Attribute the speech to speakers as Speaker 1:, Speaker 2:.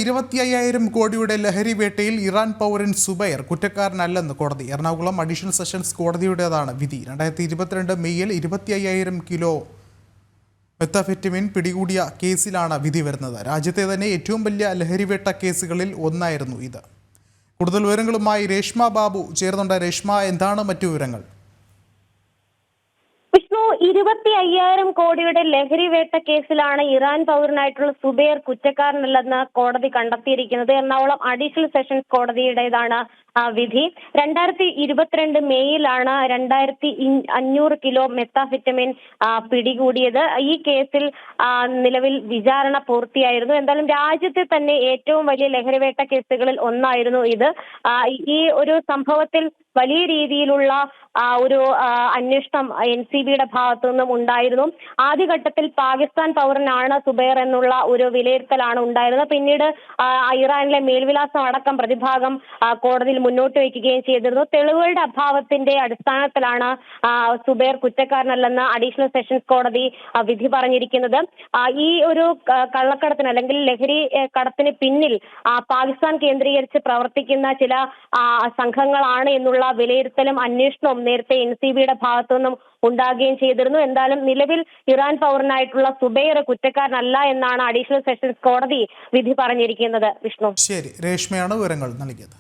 Speaker 1: 25,000 കോടിയുടെ ലഹരി വേട്ടയിൽ ഇറാൻ പൗരൻ സുബൈർ കുറ്റക്കാരനല്ലെന്ന് കോടതി. എറണാകുളം അഡീഷണൽ സെഷൻസ് കോടതിയുടേതാണ് വിധി. 2022 മെയ്യിൽ 25,000 കിലോ മെത്താഫെറ്റമിൻ പിടികൂടിയ കേസിലാണ് വിധി വരുന്നത്. രാജ്യത്തെ തന്നെ ഏറ്റവും വലിയ ലഹരിവേട്ട കേസുകളിൽ ഒന്നായിരുന്നു ഇത്. കൂടുതൽ വിവരങ്ങളുമായി രേഷ്മ ബാബു ചേർന്നുണ്ട്. രേഷ്മ, എന്താണ് മറ്റു വിവരങ്ങൾ?
Speaker 2: 25,000 കോടിയുടെ ലഹരി വേട്ട കേസിലാണ് ഇറാൻ പൗരനായിട്ടുള്ള സുബൈർ കുറ്റക്കാരനല്ലെന്ന് കോടതി കണ്ടെത്തിയിരിക്കുന്നത്. എറണാകുളം അഡീഷണൽ സെഷൻസ് കോടതിയുടേതാണ് വിധി. 2022 മെയ്യിലാണ് 2,500 കിലോ മെത്താഫെറ്റമിൻ പിടികൂടിയത്. ഈ കേസിൽ നിലവിൽ വിചാരണ പൂർത്തിയായിരുന്നു. എന്തായാലും രാജ്യത്തെ തന്നെ ഏറ്റവും വലിയ ലഹരിവേട്ട കേസുകളിൽ ഒന്നായിരുന്നു ഇത്. ഈ ഒരു സംഭവത്തിൽ വലിയ രീതിയിലുള്ള ഒരു അന്വേഷണം NCBയുടെ ഭാഗത്തു നിന്നും ഉണ്ടായിരുന്നു. ആദ്യഘട്ടത്തിൽ പാകിസ്ഥാൻ പൗരനാണ് സുബൈർ എന്നുള്ള ഒരു വിലയിരുത്തലാണ് ഉണ്ടായിരുന്നത്. പിന്നീട് ഇറാനിലെ മേൽവിലാസം അടക്കം പ്രതിഭാഗം കോടതിയിൽ മുന്നോട്ട് വയ്ക്കുകയും ചെയ്തിരുന്നു. തെളിവുകളുടെ അഭാവത്തിന്റെ അടിസ്ഥാനത്തിലാണ് സുബൈർ കുറ്റക്കാരനല്ലെന്ന് അഡീഷണൽ സെഷൻസ് കോടതി വിധി പറഞ്ഞിരിക്കുന്നത്. ഈ ഒരു കള്ളക്കടത്തിന് അല്ലെങ്കിൽ ലഹരി കടത്തിന് പിന്നിൽ പാകിസ്ഥാൻ കേന്ദ്രീകരിച്ച് പ്രവർത്തിക്കുന്ന ചില സംഘങ്ങളാണ് എന്നുള്ള വിലയിരുത്തലും അന്വേഷണവും നേരത്തെ NCBയുടെ ഭാഗത്തു നിന്നും ഉണ്ടാകുകയും ചെയ്തിരുന്നു. എന്തായാലും നിലവിൽ ഇറാൻ പൗരനായിട്ടുള്ള സുബൈർ കുറ്റക്കാരനല്ല എന്നാണ് അഡീഷണൽ സെഷൻസ് കോടതി വിധി പറഞ്ഞിരിക്കുന്നത്. വിഷ്ണു,
Speaker 1: ശരി, രേഷ്മയാണ് വിവരങ്ങൾ നൽകിയത്.